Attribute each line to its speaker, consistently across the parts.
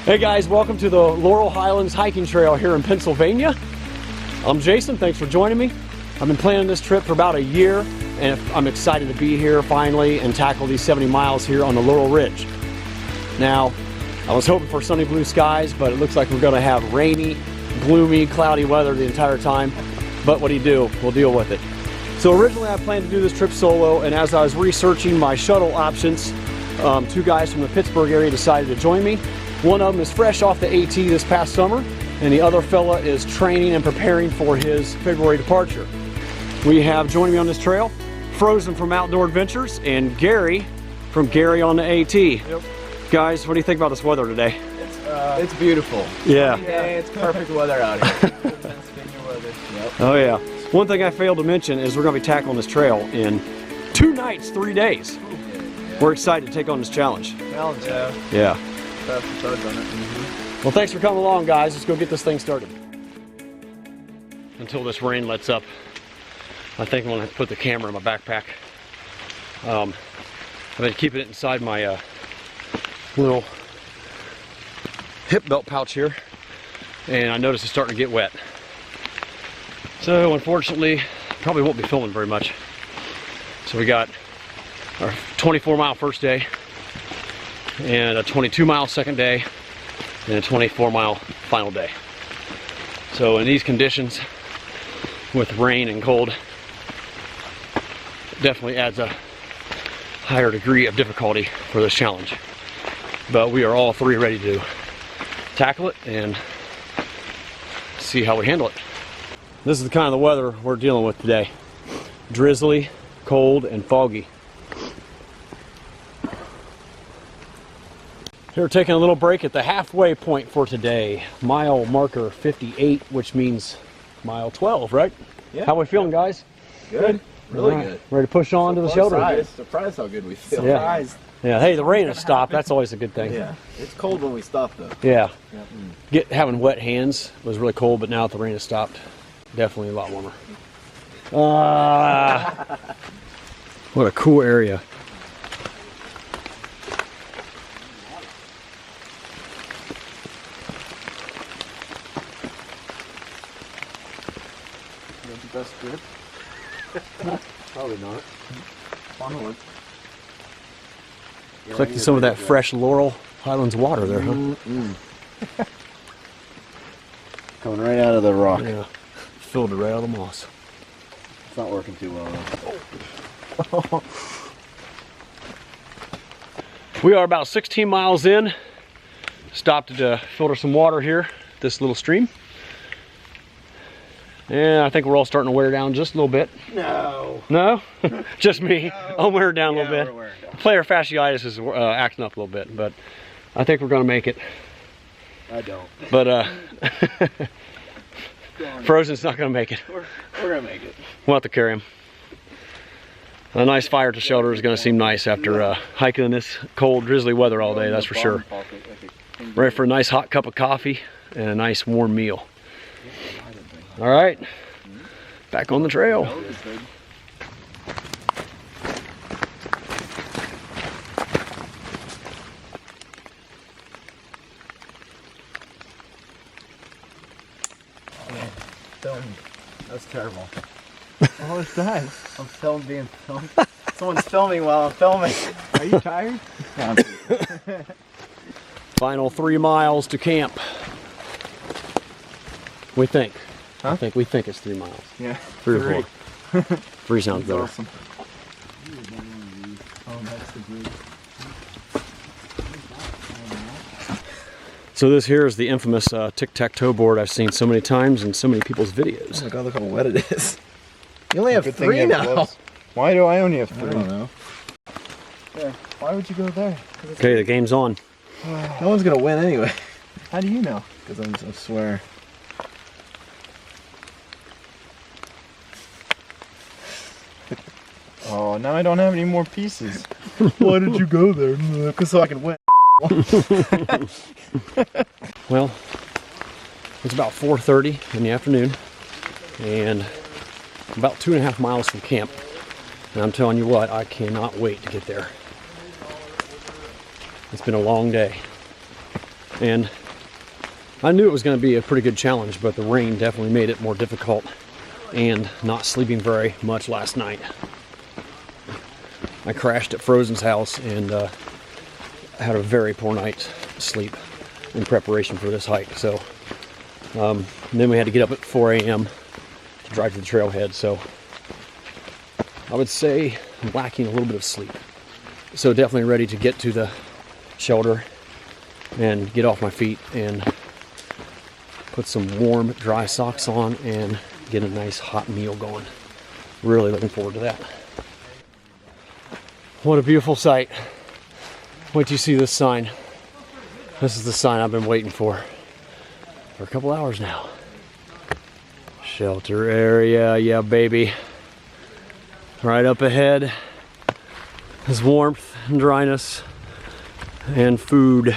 Speaker 1: Hey guys, welcome to the Laurel Highlands hiking trail here in Pennsylvania. I'm Jason, thanks for joining me. I've been planning this trip for about a year and I'm excited to be here finally and tackle these 70 miles here on the Laurel Ridge. Now, I was hoping for sunny blue skies, but it looks like we're gonna have rainy, gloomy, cloudy weather the entire time. But what do you do? We'll deal with it. So originally I planned to do this trip solo, and as I was researching my shuttle options, two guys from the Pittsburgh area decided to join me. One of them is fresh off the AT this past summer, and the other fella is training and preparing for his February departure. We have joining me on this trail, Frozen from Outdoor Adventures, and Gary from GaryOnTheAT.
Speaker 2: Yep.
Speaker 1: Guys, what do you think about this weather today?
Speaker 2: It's beautiful.
Speaker 1: Yeah.
Speaker 2: It's perfect weather out here. Yep.
Speaker 1: Oh yeah. One thing I failed to mention is we're going to be tackling this trail in 2 nights, 3 days. We're excited to take on this challenge.
Speaker 2: Challenge,
Speaker 1: Yeah.
Speaker 2: Fast charge on it.
Speaker 1: Well, thanks for coming along, guys. Let's go get this thing started. Until this rain lets up, I think I'm going to have to put the camera in my backpack. I've been keeping it inside my little hip belt pouch here, and I noticed it's starting to get wet. So, unfortunately, probably won't be filming very much. So we got our 24-mile first day, and a 22-mile second day, and a 24-mile final day. So in these conditions, with rain and cold, definitely adds a higher degree of difficulty for this challenge. But we are all three ready to tackle it and see how we handle it. This is the kind of the weather we're dealing with today. Drizzly, cold, and foggy. We're taking a little break at the halfway point for today. Mile marker 58, which means mile 12, right? Yeah. How we feeling, guys?
Speaker 2: Good. Really
Speaker 1: right.
Speaker 2: good.
Speaker 1: Ready to push on to the shelter?
Speaker 2: Surprised how good we feel.
Speaker 1: Yeah.
Speaker 2: Surprised.
Speaker 1: Yeah. Hey, the rain has stopped. That's always a good thing.
Speaker 2: Yeah. It's cold when we stop, though.
Speaker 1: Yeah. Having wet hands was really cold, but now that the rain has stopped, definitely a lot warmer. What a cool area.
Speaker 2: Best grip?
Speaker 1: Probably not.
Speaker 2: Onward.
Speaker 1: Collecting some of that fresh Laurel Highlands water there, huh?
Speaker 2: Coming right out of the rock.
Speaker 1: Yeah. Filled it right out of the moss.
Speaker 2: It's not working too well, though.
Speaker 1: We are about 16 miles in. Stopped to filter some water here at this little stream. And I think we're all starting to wear down just a little bit.
Speaker 2: No.
Speaker 1: No? Just me. No. I'm wearing down a little bit.
Speaker 2: We're wearing down.
Speaker 1: Plantar fasciitis is acting up a little bit, but I think we're going to make it.
Speaker 2: I don't.
Speaker 1: But Frozen's not going to make it.
Speaker 2: We're going to make it.
Speaker 1: We'll have to carry him. A nice fire to shelter is going to seem nice after hiking in this cold, drizzly weather all day, that's for sure. Ready for a nice hot cup of coffee and a nice warm meal. All right, back on the trail.
Speaker 2: That's terrible. Oh, what's that? I'm being filmed. Someone's filming while I'm filming. Are you tired? No, I'm
Speaker 1: Final 3 miles to camp. We think.
Speaker 2: Huh?
Speaker 1: We think it's 3 miles.
Speaker 2: Yeah.
Speaker 1: 3 or 4. 3 sounds better.
Speaker 2: Awesome. Oh, that's the bridge.
Speaker 1: So this here is the infamous tic-tac-toe board I've seen so many times in so many people's videos.
Speaker 2: Oh my god, look how wet it is. You only have 3 now. Why do I only have 3? I don't know. Yeah. Why would you go there?
Speaker 1: Okay, the game's on.
Speaker 2: No one's gonna win anyway. How do you know? Because I swear. Oh, now I don't have any more pieces. Why did you go there? Because so I can win.
Speaker 1: Well, it's about 4:30 in the afternoon, and about 2.5 miles from camp. And I'm telling you what, I cannot wait to get there. It's been a long day. And I knew it was going to be a pretty good challenge, but the rain definitely made it more difficult, and not sleeping very much last night. I crashed at Frozen's house and had a very poor night's sleep in preparation for this hike. So then we had to get up at 4 a.m. to drive to the trailhead. So I would say I'm lacking a little bit of sleep. So definitely ready to get to the shelter and get off my feet and put some warm, dry socks on and get a nice hot meal going. Really looking forward to that. What a beautiful sight. Wait till you see this sign. This is the sign I've been waiting for a couple hours now. Shelter area, yeah baby. Right up ahead is warmth and dryness and food.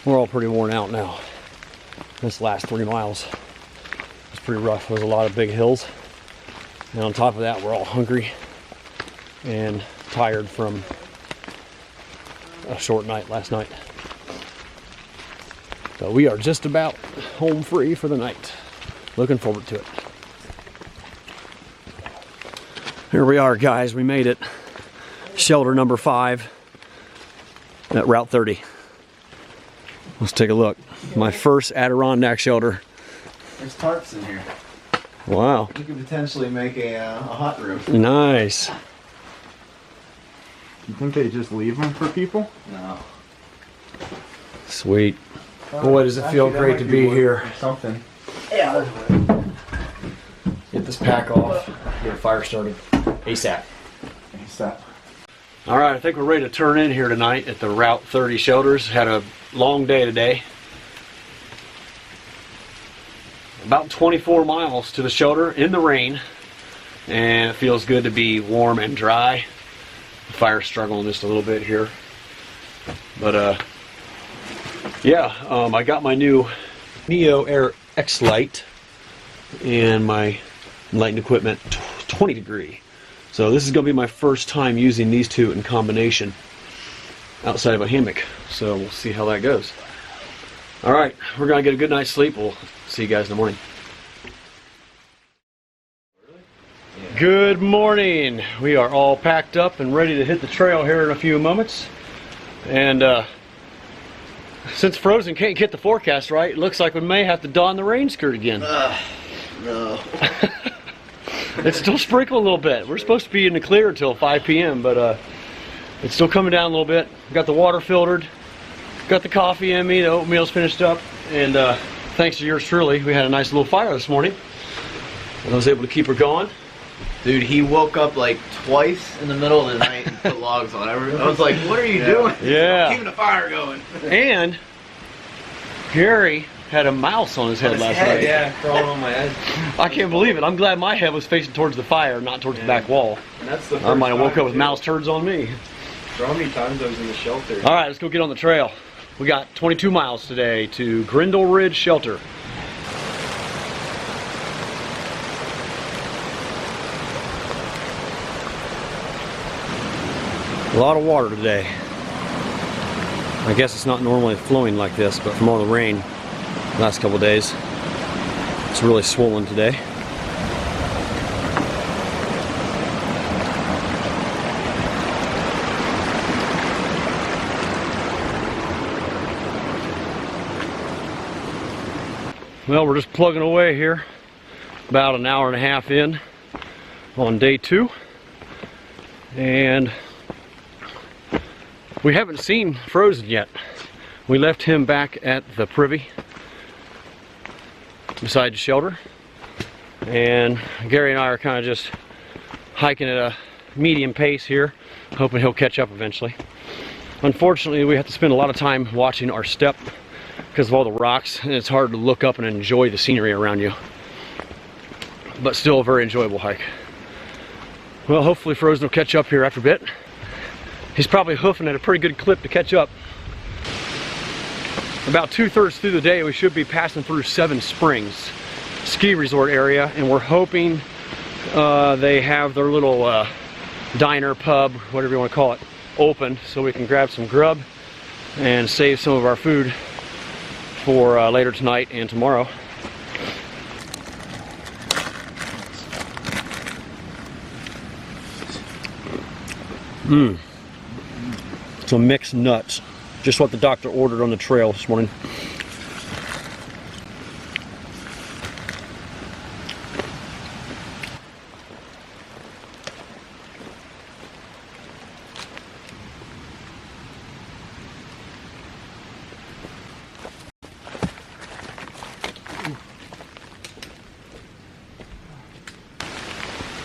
Speaker 1: We're all pretty worn out now. This last 3 miles was pretty rough. There was a lot of big hills. And on top of that, we're all hungry and tired from a short night last night. So we are just about home free for the night. Looking forward to it. Here we are, guys. We made it. Shelter number 5 at Route 30. Let's take a look. My first Adirondack shelter.
Speaker 2: There's tarps in here.
Speaker 1: Wow.
Speaker 2: You could potentially make a hot room.
Speaker 1: Nice.
Speaker 3: You think they just leave them for people?
Speaker 2: No.
Speaker 1: Sweet. Boy, does it feel great to be here.
Speaker 3: Something.
Speaker 2: Yeah.
Speaker 1: Get this pack off. Get a fire started ASAP.
Speaker 3: ASAP.
Speaker 1: All right, I think we're ready to turn in here tonight at the Route 30 shelters. Had a long day today. About 24 miles to the shelter in the rain, and it feels good to be warm and dry. The fire's struggling just a little bit here, but yeah, I got my new Neo Air X Light and my lighting equipment 20 degree. So this is going to be my first time using these two in combination outside of a hammock. So we'll see how that goes. All right, we're going to get a good night's sleep. We'll see you guys in the morning. Good morning. We are all packed up and ready to hit the trail here in a few moments. And since Frozen can't get the forecast right, it looks like we may have to don the rain skirt again.
Speaker 2: No.
Speaker 1: It's still sprinkling a little bit. We're supposed to be in the clear until 5 p.m., but it's still coming down a little bit. Got the water filtered, got the coffee in me, the oatmeal's finished up, and thanks to yours truly, we had a nice little fire this morning. And I was able to keep her going.
Speaker 2: Dude, he woke up like twice in the middle of the night and put logs on. I was like, what are you doing?
Speaker 1: Yeah.
Speaker 2: Keeping the fire going.
Speaker 1: And Gary had a mouse on his head last night.
Speaker 2: Yeah, crawling on my head.
Speaker 1: I can't believe it. I'm glad my head was facing towards the fire, not towards the back wall.
Speaker 3: And that's the
Speaker 1: I might have woke up with mouse turds on me.
Speaker 3: For how many times I was in the shelter?
Speaker 1: All right, let's go get on the trail. We got 22 miles today to Grindle Ridge Shelter. A lot of water today. I guess it's not normally flowing like this, but from all the rain the last couple of days, it's really swollen today. Well, we're just plugging away here, about an hour and a half in on day 2, and we haven't seen Frozen yet. We left him back at the privy beside the shelter, and Gary and I are kind of just hiking at a medium pace here, hoping he'll catch up eventually. Unfortunately, we have to spend a lot of time watching our step because of all the rocks, and it's hard to look up and enjoy the scenery around you. But still a very enjoyable hike. Well, hopefully Frozen will catch up here after a bit. He's probably hoofing at a pretty good clip to catch up. About 2/3 through the day, we should be passing through Seven Springs ski resort area, and we're hoping they have their little diner, pub, whatever you want to call it, open so we can grab some grub and save some of our food for later tonight and tomorrow. Some mixed nuts, just what the doctor ordered on the trail this morning.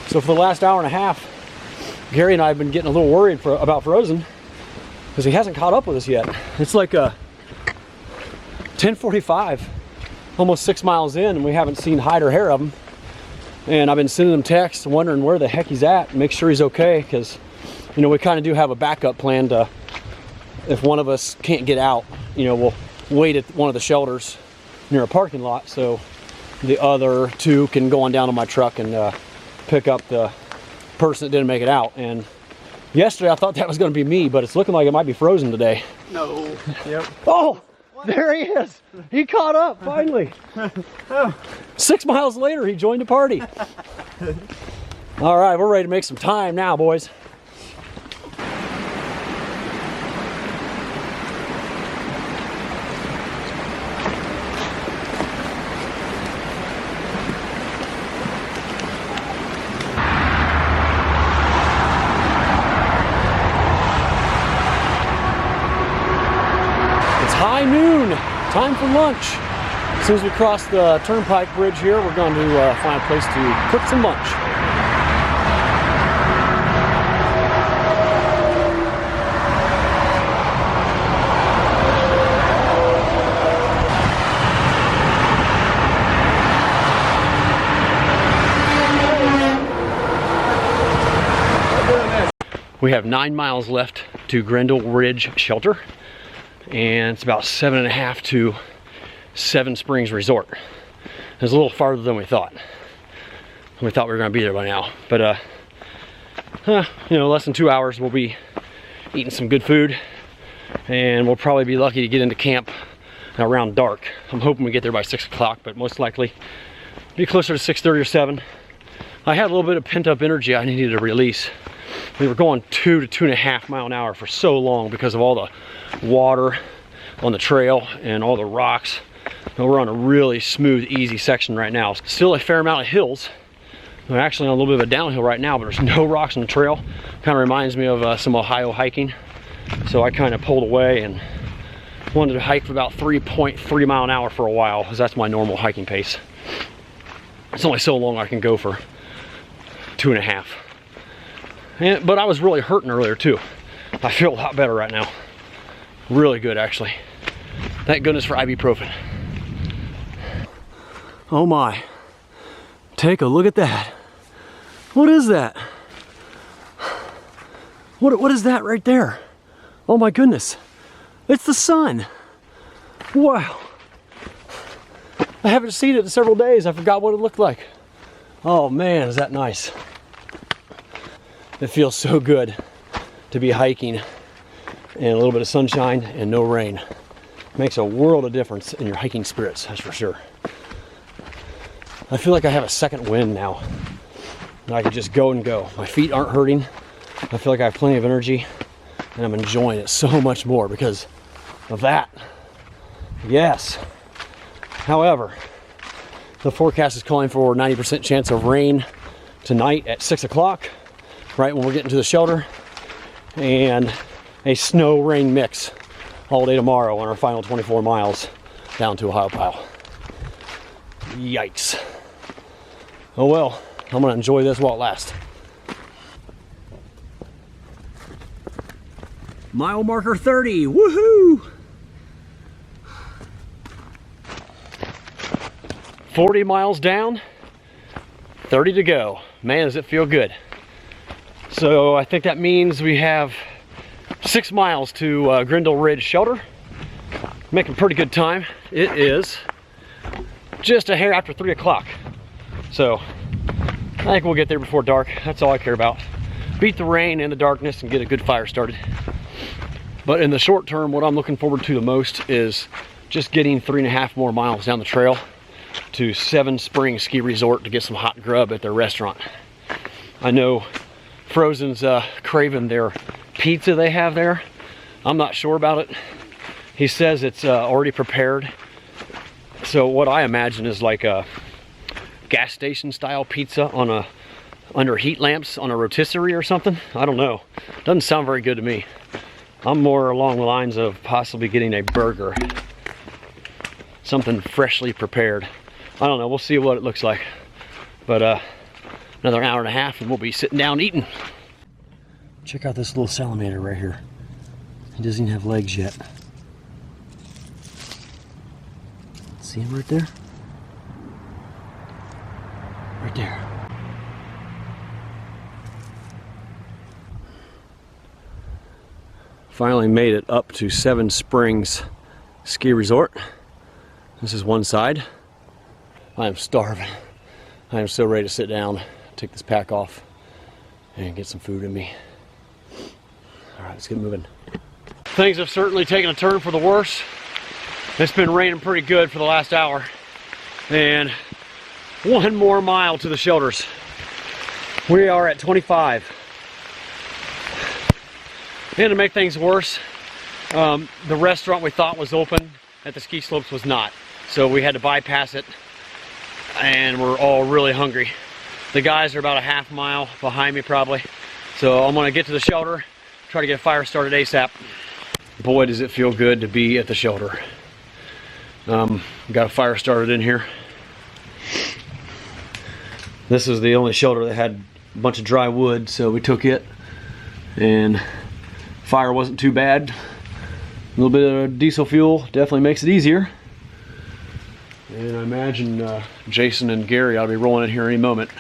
Speaker 1: So for the last hour and a half, Gary and I have been getting a little worried about Frozen because he hasn't caught up with us yet. It's like 10:45, almost 6 miles in, and we haven't seen hide or hair of him. And I've been sending him texts wondering where the heck he's at and make sure he's okay, because you know, we kind of do have a backup plan to, if one of us can't get out, you know, we'll wait at one of the shelters near a parking lot so the other two can go on down to my truck and pick up the person that didn't make it out. And yesterday I thought that was going to be me, but it's looking like it might be Frozen today.
Speaker 2: No. Yep.
Speaker 1: Oh, there he is. He caught up finally. 6 miles later, he joined the party. All right, we're ready to make some time now, boys. High noon, time for lunch. As soon as we cross the turnpike bridge here, we're going to find a place to cook some lunch. We have 9 miles left to Grendel Ridge Shelter, and it's about 7.5 to Seven Springs Resort. It's a little farther than we thought. We thought we were going to be there by now, but you know, less than 2 hours we'll be eating some good food, and we'll probably be lucky to get into camp around dark. I'm hoping we get there by 6 o'clock, but most likely be closer to 6:30 or 7. I had a little bit of pent-up energy I needed to release. We were going 2 to 2.5 mile an hour for so long because of all the water on the trail and all the rocks. And we're on a really smooth, easy section right now. Still a fair amount of hills. We're actually on a little bit of a downhill right now, but there's no rocks on the trail. Kind of reminds me of some Ohio hiking. So I kind of pulled away and wanted to hike for about 3.3 mile an hour for a while, because that's my normal hiking pace. It's only so long I can go for 2.5. But I was really hurting earlier too. I feel a lot better right now. Really good, actually. Thank goodness for ibuprofen. Oh my. Take a look at that. What is that? What is that right there? Oh my goodness. It's the sun. Wow. I haven't seen it in several days. I forgot what it looked like. Oh man, is that nice. It feels so good to be hiking and a little bit of sunshine and no rain. Makes a world of difference in your hiking spirits, that's for sure. I feel like I have a second wind now. I can just go and go. My feet aren't hurting. I feel like I have plenty of energy, and I'm enjoying it so much more because of that. Yes. However, the forecast is calling for 90% chance of rain tonight at 6 o'clock. Right when we're getting to the shelter, and a snow rain mix all day tomorrow on our final 24 miles down to Ohio Pile. Yikes. Oh well, I'm gonna enjoy this while it lasts. Mile marker 30, woohoo! 40 miles down, 30 to go. Man, does it feel good. So I think that means we have 6 miles to Grendel Ridge Shelter. Making pretty good time. It is just a hair after 3 o'clock. So I think we'll get there before dark. That's all I care about. Beat the rain and the darkness and get a good fire started. But in the short term, what I'm looking forward to the most is just getting 3.5 more miles down the trail to Seven Springs Ski Resort to get some hot grub at their restaurant. I know Frozen's craving their pizza they have there. I'm not sure about it. He says it's already prepared. So what I imagine is like a gas station style pizza on under heat lamps on a rotisserie or something. I don't know. Doesn't sound very good to me. I'm more along the lines of possibly getting a burger. Something freshly prepared. I don't know, we'll see what it looks like. But another hour and a half and we'll be sitting down eating. Check out this little salamander right here. He doesn't even have legs yet. See him right there? Right there. Finally made it up to Seven Springs Ski Resort. This is one side. I am starving. I am so ready to sit down, take this pack off, and get some food in me. All right, let's get moving. Things have certainly taken a turn for the worse. It's been raining pretty good for the last hour. And 1 more mile to the shelters. We are at 25. And to make things worse, the restaurant we thought was open at the ski slopes was not. So we had to bypass it, and we're all really hungry. The guys are about a half mile behind me probably. So I'm gonna get to the shelter, try to get a fire started ASAP. Boy, does it feel good to be at the shelter. Got a fire started in here. This is the only shelter that had a bunch of dry wood, so we took it, and fire wasn't too bad. A little bit of diesel fuel definitely makes it easier. And I imagine Jason and Gary ought to be rolling in here any moment.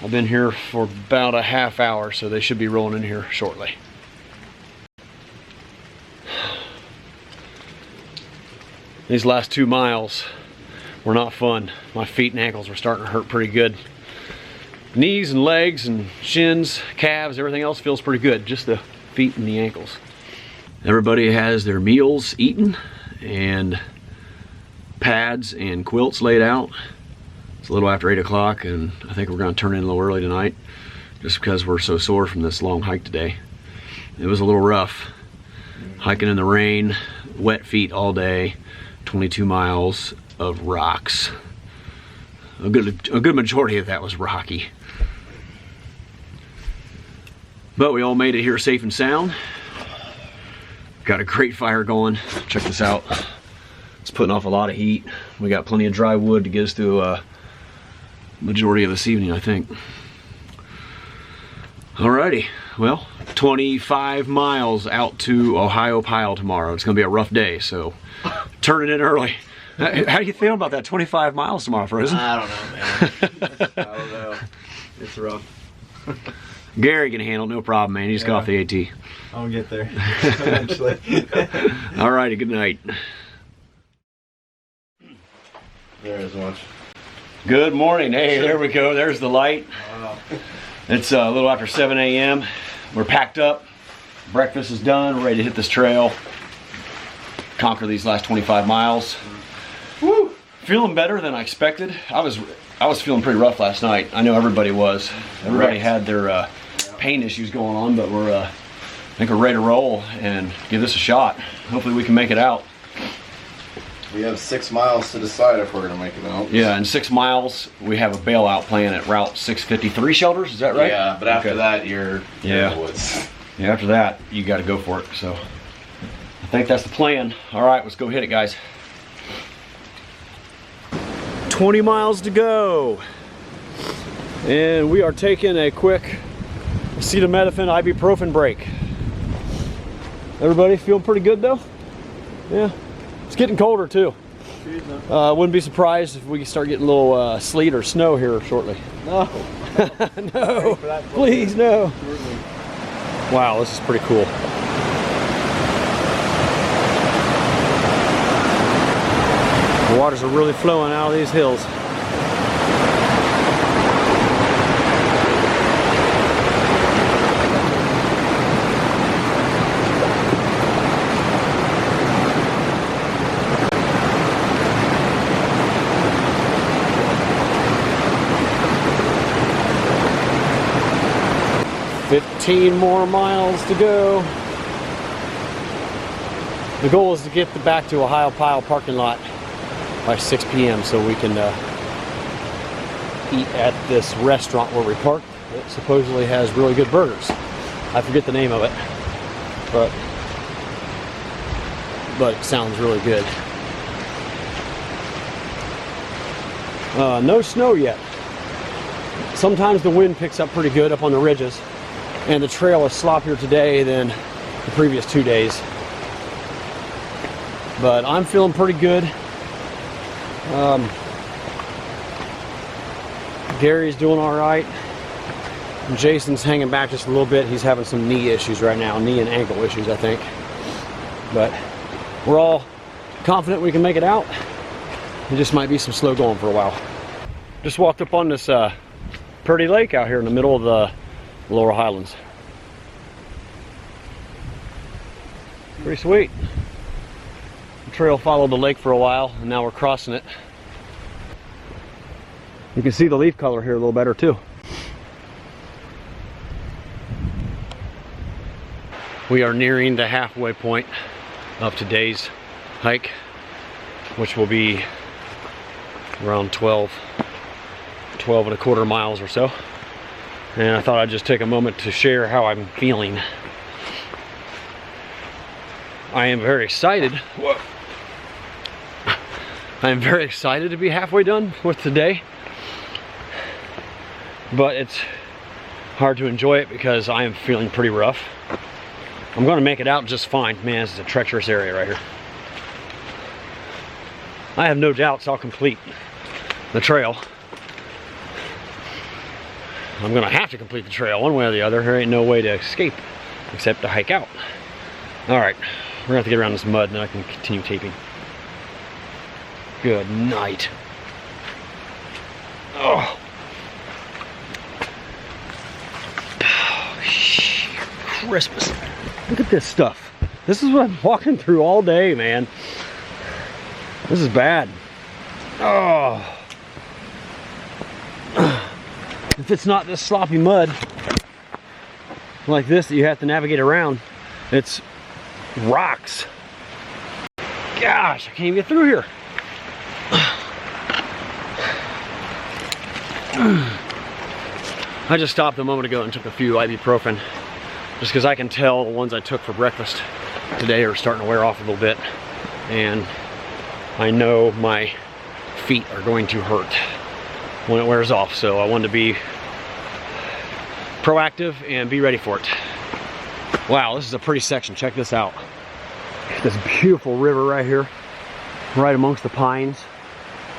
Speaker 1: I've been here for about a half hour, so they should be rolling in here shortly. These last 2 miles were not fun. My feet and ankles were starting to hurt pretty good. Knees and legs and shins, calves, everything else feels pretty good. Just the feet and the ankles. Everybody has their meals eaten and pads and quilts laid out. It's a little after 8 o'clock, and I think we're going to turn in a little early tonight just because we're so sore from this long hike today. It was a little rough hiking in the rain, wet feet all day, 22 miles of rocks. A good majority of that was rocky. But we all made it here safe and sound. Got a great fire going. Check this out. It's putting off a lot of heat. We got plenty of dry wood to get us through a majority of this evening, I think. Alrighty, well, 25 miles out to Ohio Pile tomorrow. It's gonna be a rough day, so turn it in early. How do you feel about that 25 miles tomorrow, Frozen?
Speaker 2: I don't know, man. I don't know. It's rough.
Speaker 1: Gary can handle it, no problem, man. He just got off the AT.
Speaker 2: I'll get there eventually.
Speaker 1: Alrighty, good night.
Speaker 3: There is much.
Speaker 1: Good morning. Hey, there we go. There's the light.
Speaker 3: Wow.
Speaker 1: It's a little after 7 a.m. We're packed up. Breakfast is done. We're ready to hit this trail. Conquer these last 25 miles. Woo! Feeling better than I expected. I was feeling pretty rough last night. I know everybody was. Everybody had their pain issues going on, but I think we're ready to roll and give this a shot. Hopefully we can make it out.
Speaker 3: We have 6 miles to decide if we're going to make it out.
Speaker 1: Yeah, in 6 miles, we have a bailout plan at Route 653 shelters. Is that right?
Speaker 3: Yeah, but after that, you're
Speaker 1: Yeah.
Speaker 3: in the woods.
Speaker 1: Yeah, after that, you got to go for it. So I think that's the plan. All right, let's go hit it, guys. 20 miles to go. And we are taking a quick acetaminophen ibuprofen break. Everybody feeling pretty good though? Yeah. It's getting colder too. Wouldn't be surprised if we start getting a little sleet or snow here shortly.
Speaker 2: No.
Speaker 1: No, please no. Wow, this is pretty cool. The waters are really flowing out of these hills. 15 more miles to go. The goal is to get back to Ohio Pile parking lot by 6 p.m. so we can eat at this restaurant where we parked. It supposedly has really good burgers. I forget the name of it, but it sounds really good. No snow yet. Sometimes the wind picks up pretty good up on the ridges, and the trail is sloppier today than the previous 2 days. But I'm feeling pretty good. Gary's doing all right. And Jason's hanging back just a little bit. He's having some knee issues right now, knee and ankle issues, I think. But we're all confident we can make it out. It just might be some slow going for a while. Just walked up on this pretty lake out here in the middle of the Laurel Highlands. Pretty sweet. The trail followed the lake for a while, and now we're crossing it. You can see the leaf color here a little better too. We are nearing the halfway point of today's hike, which will be around 12 and a quarter miles or so. And I thought I'd just take a moment to share how I'm feeling. I am very excited. Whoa. I am very excited to be halfway done with today. But it's hard to enjoy it because I am feeling pretty rough. I'm going to make it out just fine. Man, this is a treacherous area right here. I have no doubts I'll complete the trail. I'm going to have to complete the trail one way or the other. There ain't no way to escape except to hike out. Alright, we're going to have to get around this mud and then I can continue taping. Good night. Oh. Christmas. Look at this stuff. This is what I'm walking through all day, man. This is bad. Oh. If it's not this sloppy mud like this that you have to navigate around, it's rocks. Gosh, I can't even get through here. I just stopped a moment ago and took a few ibuprofen just because I can tell the ones I took for breakfast today are starting to wear off a little bit, and I know my feet are going to hurt when it wears off, so I wanted to be proactive and be ready for it. Wow, this is a pretty section. Check this out. This beautiful river right here, right amongst the pines.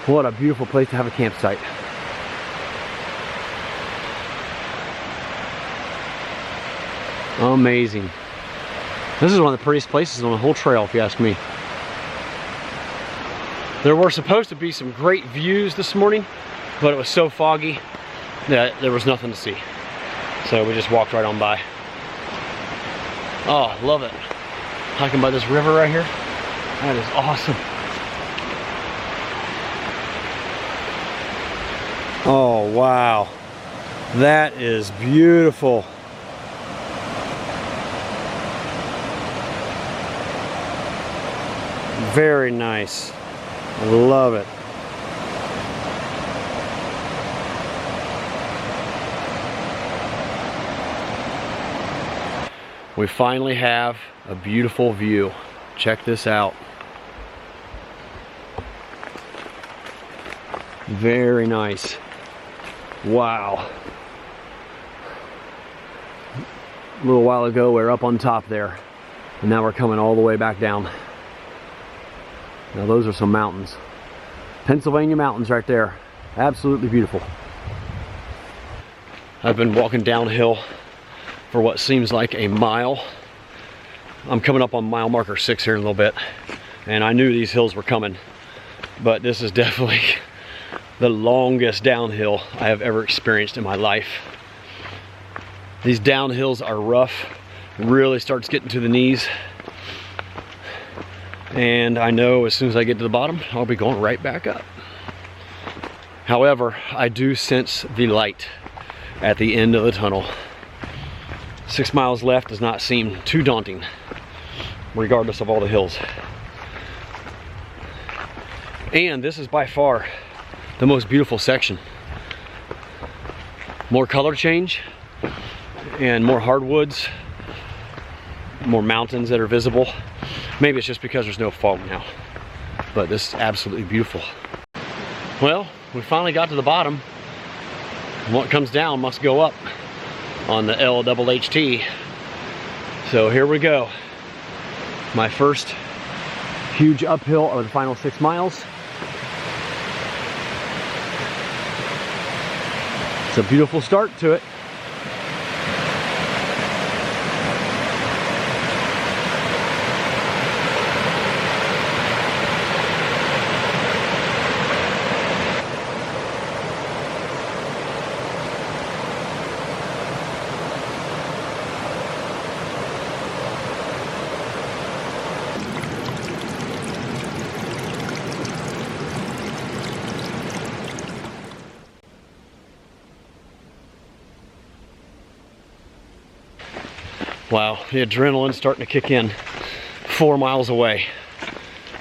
Speaker 1: What a beautiful place to have a campsite. Amazing. This is one of the prettiest places on the whole trail, if you ask me. There were supposed to be some great views this morning, but it was so foggy that there was nothing to see. So we just walked right on by. Oh, I love it. Hiking by this river right here. That is awesome. Oh, wow. That is beautiful. Very nice. I love it. We finally have a beautiful view. Check this out. Very nice. Wow. A little while ago we were up on top there, and now we're coming all the way back down. Now those are some mountains. Pennsylvania mountains right there. Absolutely beautiful. I've been walking downhill for what seems like a mile. I'm coming up on mile marker 6 here in a little bit, and I knew these hills were coming, but this is definitely the longest downhill I have ever experienced in my life. These downhills are rough. It really starts getting to the knees. And I know as soon as I get to the bottom, I'll be going right back up. However, I do sense the light at the end of the tunnel. 6 miles left does not seem too daunting, regardless of all the hills. And this is by far the most beautiful section. More color change and more hardwoods, more mountains that are visible. Maybe it's just because there's no fog now, but this is absolutely beautiful. Well, we finally got to the bottom. What comes down must go up on the LHHT. So here we go. My first huge uphill of the final 6 miles. It's a beautiful start to it. Wow, the adrenaline's starting to kick in 4 miles away.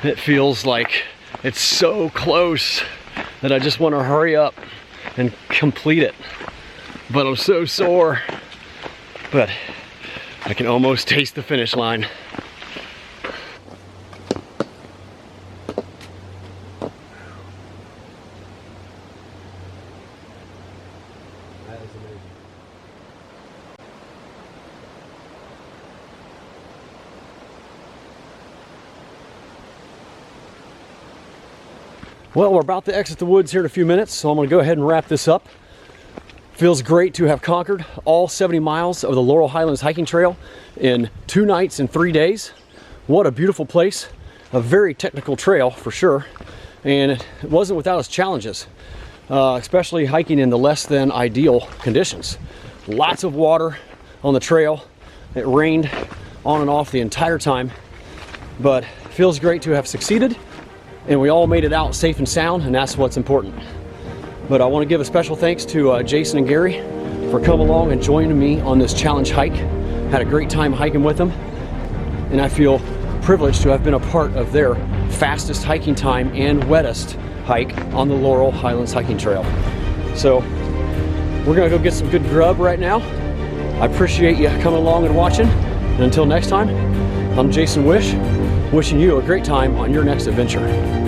Speaker 1: It feels like it's so close that I just want to hurry up and complete it. But I'm so sore. But I can almost taste the finish line. That is amazing. Well, we're about to exit the woods here in a few minutes, so I'm going to go ahead and wrap this up. Feels great to have conquered all 70 miles of the Laurel Highlands hiking trail in 2 nights and 3 days. What a beautiful place. A very technical trail for sure, and it wasn't without its challenges, especially hiking in the less than ideal conditions. Lots of water on the trail. It rained on and off the entire time, but it feels great to have succeeded. And we all made it out safe and sound, and that's what's important. But I want to give a special thanks to Jason and Gary for coming along and joining me on this challenge hike. Had a great time hiking with them, and I feel privileged to have been a part of their fastest hiking time and wettest hike on the Laurel Highlands hiking trail. So we're gonna go get some good grub right now. I appreciate you coming along and watching. And until next time, I'm Jason Wish, wishing you a great time on your next adventure.